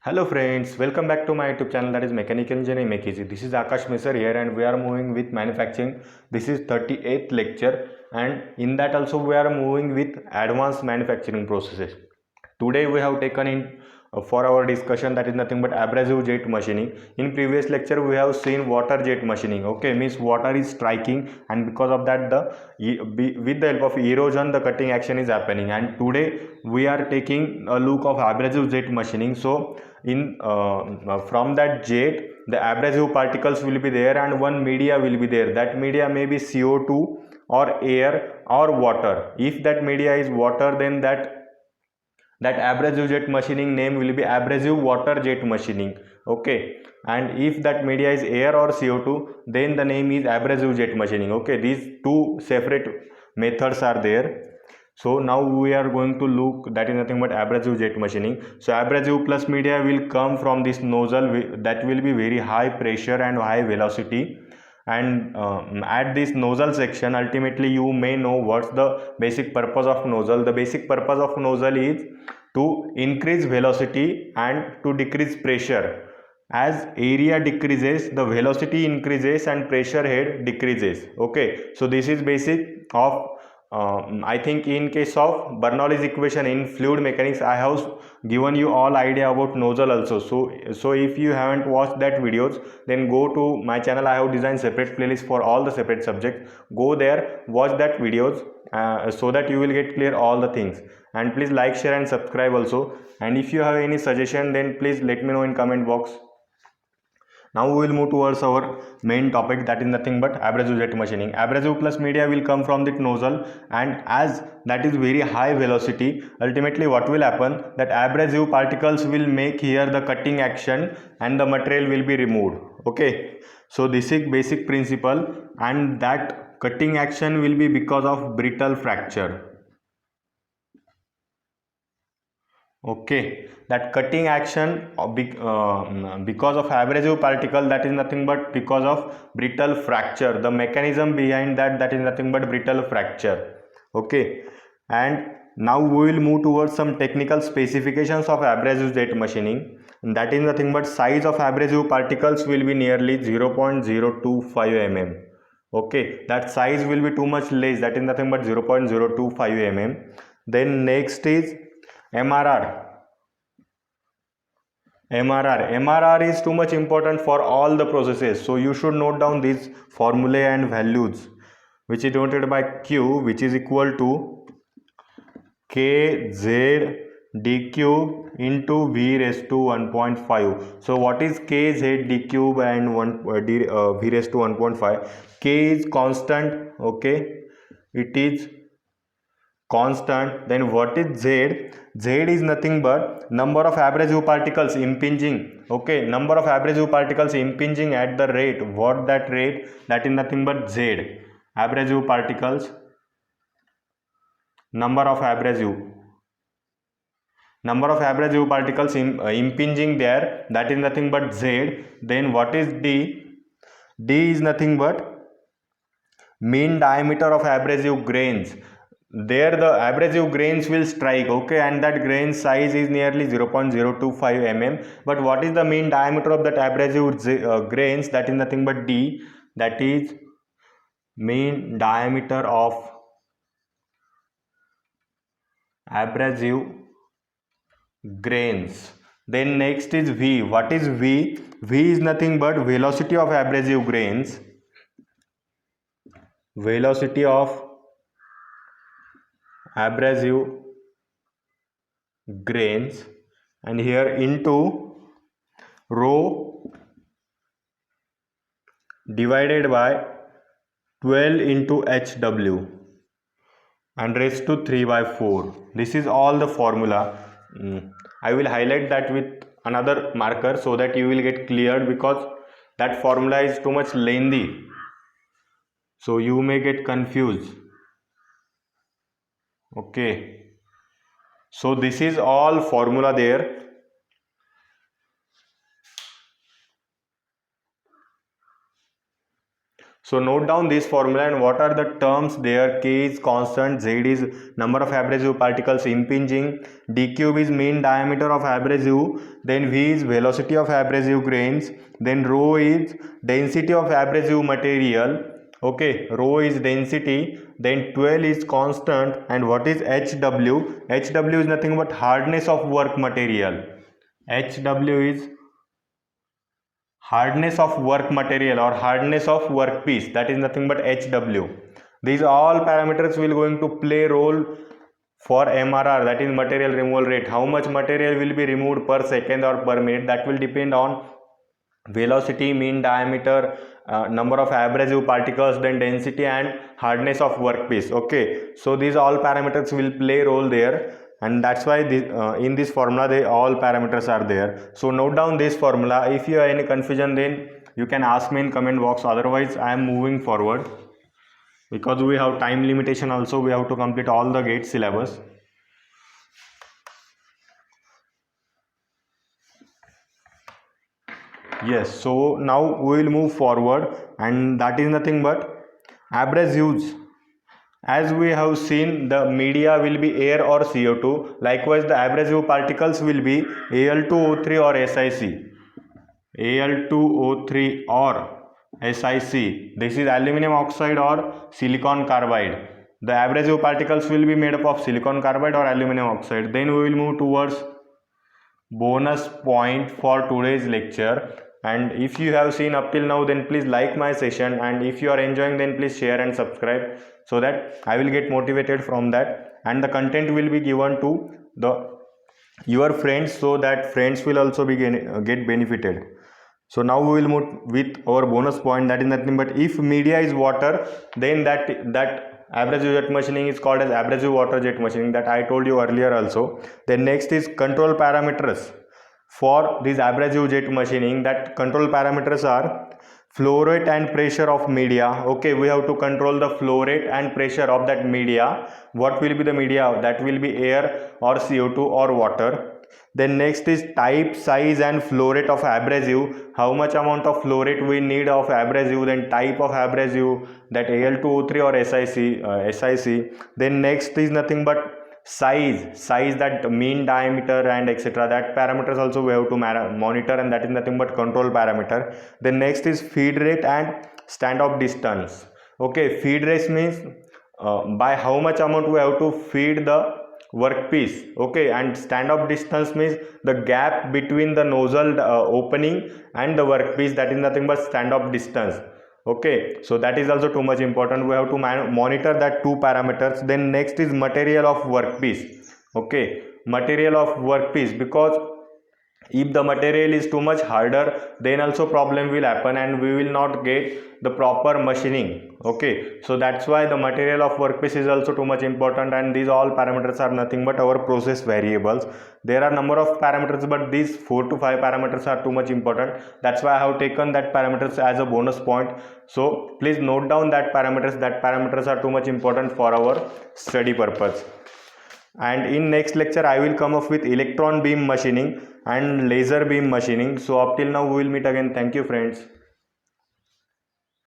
Hello friends, welcome back to my YouTube channel, that is Mechanical Engineering Make Easy. This is Akash Misar here and we are moving with manufacturing. This is 38th lecture and in that also we are moving with advanced manufacturing processes. Today we have taken in for our discussion, that is nothing but abrasive jet machining. In previous lecture we have seen water jet machining. Okay, means water is striking and because of that with the help of erosion the cutting action is happening, and today we are taking a look of abrasive jet machining. So in from that jet the abrasive particles will be there and one media will be there. That media may be CO2 or air or water. If that media is water, then that abrasive jet machining name will be abrasive water jet machining. Okay, and if that media is air or CO2, then the name is abrasive jet machining. Okay, these two separate methods are there. So now we are going to look, that is nothing but abrasive jet machining. So abrasive plus media will come from this nozzle that will be very high pressure and high velocity, and at this nozzle section ultimately you may know what's the basic purpose of nozzle. The basic purpose of nozzle is to increase velocity and to decrease pressure. As area decreases the velocity increases and pressure head decreases. Okay, so this is basic of I think in case of Bernoulli's equation in fluid mechanics I have given you all idea about nozzle also. So if you haven't watched that videos, then go to my channel. I have designed separate playlist for all the separate subjects. Go there, watch that videos so that you will get clear all the things. And please like, share and subscribe also. And if you have any suggestion, then please let me know in comment box. Now we will move towards our main topic, that is nothing but abrasive jet machining. Abrasive plus media will come from the nozzle, and as that is very high velocity, ultimately what will happen, that abrasive particles will make here the cutting action and the material will be removed. Okay, so this is basic principle, and that cutting action will be because of brittle fracture. Okay, that cutting action because of abrasive particle, that is nothing but because of brittle fracture. The mechanism behind that is nothing but brittle fracture. Okay, and now we will move towards some technical specifications of abrasive jet machining. That is nothing but size of abrasive particles will be nearly 0.025 mm. Okay, that size will be too much less, that is nothing but 0.025 mm. Then next is MRR. MRR is too much important for all the processes, so you should note down these formulae and values, which is denoted by Q, which is equal to kz d cube into v raised to 1.5. So what is kz d cube and v raised to 1.5? K is constant. Okay, it is constant. Then what is Z? Z is nothing but number of abrasive particles impinging. Okay, number of abrasive particles impinging at the rate. What that rate? That is nothing but Z. Abrasive particles, number of abrasive particles impinging there, that is nothing but Z. Then what is D? D is nothing but mean diameter of abrasive grains. There the abrasive grains will strike. Okay, and that grain size is nearly 0.025 mm. But what is the mean diameter of that abrasive grains? That is nothing but D. That is mean diameter of abrasive grains. Then next is V. What is V? V is nothing but velocity of abrasive grains. Velocity of abrasive grains, and here into rho divided by 12 into HW and raised to 3 by 4. This is all the formula. I will highlight that with another marker so that you will get cleared, because that formula is too much lengthy, so you may get confused. Okay, so this is all formula there. So note down this formula and what are the terms there. K is constant, Z is number of abrasive particles impinging, d cube is mean diameter of abrasive, then V is velocity of abrasive grains, then rho is density of abrasive material. Okay, rho is density, then 12 is constant, and what is HW? HW is nothing but hardness of work material. HW is hardness of work material or hardness of workpiece, that is nothing but HW. These all parameters will going to play role for MRR, that is material removal rate. How much material will be removed per second or per minute, that will depend on velocity, mean diameter, number of abrasive particles, then density and hardness of workpiece. Okay, so these all parameters will play role there, and that's why in this formula they all parameters are there. So note down this formula. If you have any confusion, then you can ask me in comment box. Otherwise I am moving forward because we have time limitation. Also we have to complete all the GATE syllabus. Yes, so now we will move forward, and that is nothing but abrasives. As we have seen, the media will be air or CO2. Likewise, the abrasive particles will be Al2O3 or SiC. Al2O3 or SiC. This is aluminum oxide or silicon carbide. The abrasive particles will be made up of silicon carbide or aluminum oxide. Then we will move towards bonus point for today's lecture. And if you have seen up till now, then please like my session, and if you are enjoying, then please share and subscribe, so that I will get motivated from that, and the content will be given to your friends, so that friends will also be get benefited. So now we will move with our bonus point, that is nothing but if media is water, then that abrasive jet machining is called as abrasive water jet machining, that I told you earlier also. Then next is control parameters for this abrasive jet machining. That control parameters are flow rate and pressure of media. Okay, we have to control the flow rate and pressure of that media. What will be the media? That will be air or CO2 or water. Then next is type, size and flow rate of abrasive. How much amount of flow rate we need of abrasive, then type of abrasive, that Al2O3 or SiC. Then next is nothing but size, that mean diameter and etc. That parameters also we have to monitor, and that is nothing but control parameter. Then next is feed rate and stand-off distance. Okay, feed rate means by how much amount we have to feed the workpiece. Okay, and stand-off distance means the gap between the nozzle opening and the workpiece, that is nothing but stand-off distance. Okay, so that is also too much important. We have to monitor that two parameters. Then next is material of workpiece. Okay, material of workpiece, because if the material is too much harder, then also problem will happen and we will not get the proper machining. Okay, so that's why the material of workpiece is also too much important, and these all parameters are nothing but our process variables. There are number of parameters, but these 4 to 5 parameters are too much important. That's why I have taken that parameters as a bonus point. So please note down that parameters are too much important for our study purpose. And in next lecture I will come up with electron beam machining and laser beam machining. So up till now we will meet again. Thank you friends.